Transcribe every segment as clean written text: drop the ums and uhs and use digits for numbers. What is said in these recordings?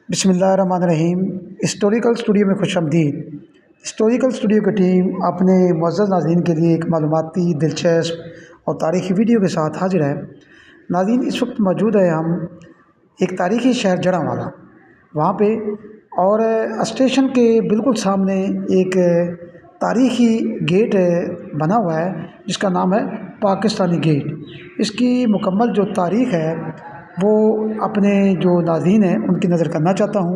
بسم اللہ الرحمن الرحیم۔ ہسٹوریکل اسٹوڈیو میں خوش آمدید۔ ہسٹوریکل اسٹوڈیو کی ٹیم اپنے معزز ناظرین کے لیے ایک معلوماتی، دلچسپ اور تاریخی ویڈیو کے ساتھ حاضر ہے۔ ناظرین، اس وقت موجود ہے ہم ایک تاریخی شہر جڑاں وہاں پہ، اور اسٹیشن کے بالکل سامنے ایک تاریخی گیٹ بنا ہوا ہے جس کا نام ہے پاکستانی گیٹ۔ اس کی مکمل جو تاریخ ہے وہ اپنے جو ناظرین ہیں ان کی نظر کرنا چاہتا ہوں۔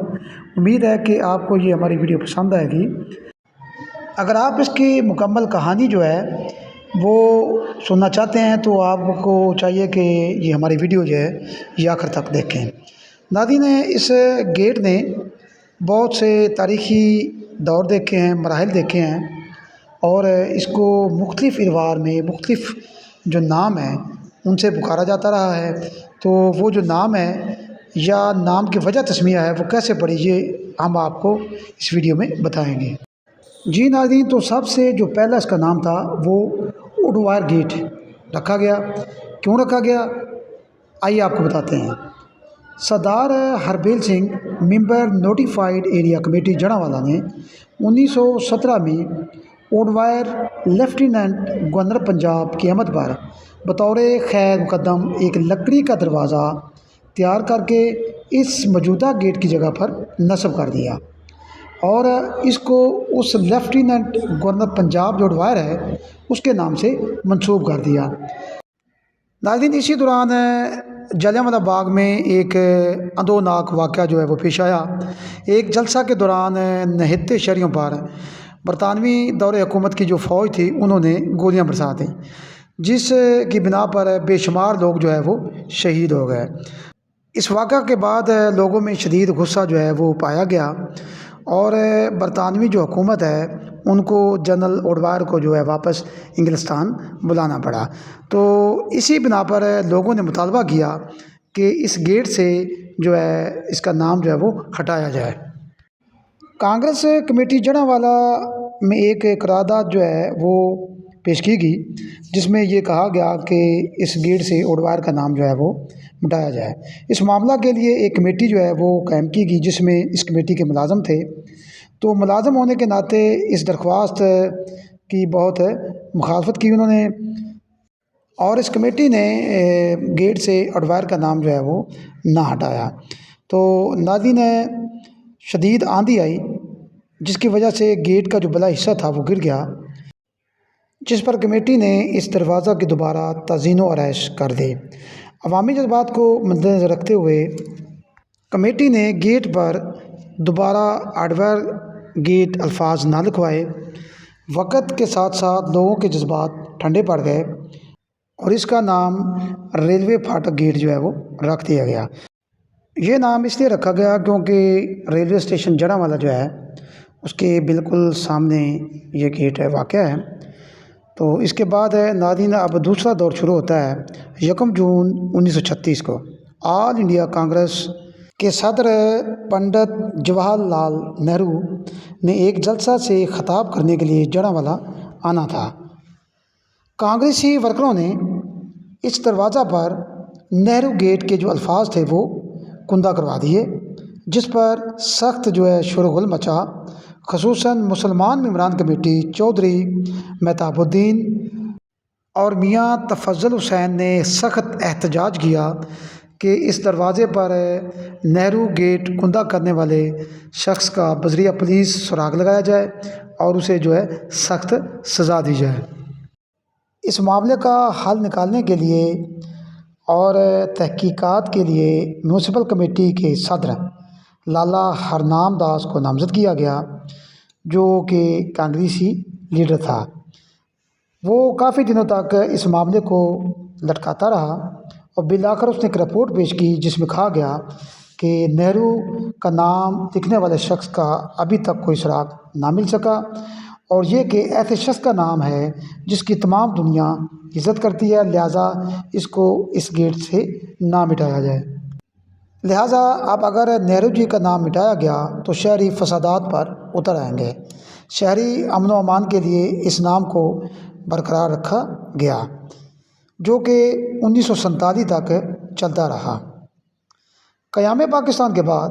امید ہے کہ آپ کو یہ ہماری ویڈیو پسند آئے گی۔ اگر آپ اس کی مکمل کہانی جو ہے وہ سننا چاہتے ہیں تو آپ کو چاہیے کہ یہ ہماری ویڈیو جو ہے یہ آخر تک دیکھیں۔ ناظرین، اس گیٹ نے بہت سے تاریخی دور دیکھے ہیں، مراحل دیکھے ہیں، اور اس کو مختلف ادوار میں مختلف جو نام ہیں ان سے پکارا جاتا رہا ہے۔ تو وہ جو نام ہے یا نام کی وجہ تسمیہ ہے وہ کیسے پڑی، یہ ہم آپ کو اس ویڈیو میں بتائیں گے۔ جی ناظرین، تو سب سے جو پہلا اس کا نام تھا وہ اڈوائر گیٹ رکھا گیا۔ کیوں رکھا گیا آئیے آپ کو بتاتے ہیں۔ سردار ہربیل سنگھ، ممبر نوٹیفائڈ ایریا کمیٹی جڑاں نے 1917 میں اڈوائر لیفٹیننٹ گورنر پنجاب کی آمد پر بطور خیر مقدم ایک لکڑی کا دروازہ تیار کر کے اس موجودہ گیٹ کی جگہ پر نصب کر دیا، اور اس کو اس لیفٹیننٹ گورنر پنجاب جو اڈوائر ہے اس کے نام سے منسوب کر دیا۔ ناظرین، اسی دوران جلیانوالہ باغ میں ایک اندوناک واقعہ جو ہے وہ پیش آیا۔ ایک جلسہ کے دوران نہتے شہریوں پر برطانوی دور حکومت کی جو فوج تھی انہوں نے گولیاں برسا دیں، جس کی بنا پر بے شمار لوگ جو ہے وہ شہید ہو گئے۔ اس واقعہ کے بعد لوگوں میں شدید غصہ جو ہے وہ پایا گیا، اور برطانوی جو حکومت ہے ان کو جنرل اڈوائر کو جو ہے واپس انگلستان بلانا پڑا۔ تو اسی بنا پر لوگوں نے مطالبہ کیا کہ اس گیٹ سے جو ہے اس کا نام جو ہے وہ ہٹایا جائے۔ کانگریس کمیٹی جڑاں میں ایک قرارداد جو ہے وہ پیش کی گئی، جس میں یہ کہا گیا کہ اس گیٹ سے اڈوائر کا نام جو ہے وہ مٹایا جائے۔ اس معاملہ کے لیے ایک کمیٹی جو ہے وہ قائم کی گئی، جس میں اس کمیٹی کے ملازم تھے۔ تو ملازم ہونے کے ناطے اس درخواست کی بہت مخالفت کی انہوں نے، اور اس کمیٹی نے گیٹ سے اڈوائر کا نام جو ہے وہ نہ ہٹایا۔ تو ناظرین، شدید آندھی آئی جس کی وجہ سے گیٹ کا جو بلا حصہ تھا وہ گر گیا، جس پر کمیٹی نے اس دروازہ کی دوبارہ تزئین و آرائش کر دی۔ عوامی جذبات کو مد نظر رکھتے ہوئے کمیٹی نے گیٹ پر دوبارہ اڈوائر گیٹ الفاظ نہ لکھوائے۔ وقت کے ساتھ ساتھ لوگوں کے جذبات ٹھنڈے پڑ گئے اور اس کا نام ریلوے پھاٹک گیٹ جو ہے وہ رکھ دیا گیا۔ یہ نام اس لیے رکھا گیا کیونکہ ریلوے اسٹیشن جڑاں جو ہے اس کے بالکل سامنے یہ گیٹ ہے واقع ہے۔ تو اس کے بعد ناظرین اب دوسرا دور شروع ہوتا ہے۔ 1 جون 1936 کو آل انڈیا کانگریس کے صدر پنڈت جواہر لال نہرو نے ایک جلسہ سے خطاب کرنے کے لیے جڑاں آنا تھا۔ کانگریسی ورکروں نے اس دروازہ پر نہرو گیٹ کے جو الفاظ تھے وہ کندہ کروا دیے، جس پر سخت جو ہے شور و غل مچا۔ خصوصاً مسلمان ممبران کمیٹی چودھری مہتاب الدین اور میاں تفضل حسین نے سخت احتجاج کیا کہ اس دروازے پر نہرو گیٹ کندہ کرنے والے شخص کا بذریعہ پولیس سراغ لگایا جائے اور اسے جو ہے سخت سزا دی جائے۔ اس معاملے کا حل نکالنے کے لیے اور تحقیقات کے لیے میونسپل کمیٹی کے صدر لالا ہرنام داس کو نامزد کیا گیا، جو کہ کانگریسی لیڈر تھا۔ وہ کافی دنوں تک اس معاملے کو لٹکاتا رہا اور بالآخر اس نے ایک رپورٹ پیش کی جس میں کہا گیا کہ نہرو کا نام لکھنے والے شخص کا ابھی تک کوئی سراغ نہ مل سکا، اور یہ کہ ایسے شخص کا نام ہے جس کی تمام دنیا عزت کرتی ہے، لہٰذا اس کو اس گیٹ سے نہ مٹایا جائے۔ لہٰذا اب اگر نہرو جی کا نام مٹایا گیا تو شہری فسادات پر اتر آئیں گے۔ شہری امن و امان کے لیے اس نام کو برقرار رکھا گیا، جو کہ 1947 تک چلتا رہا۔ قیام پاکستان کے بعد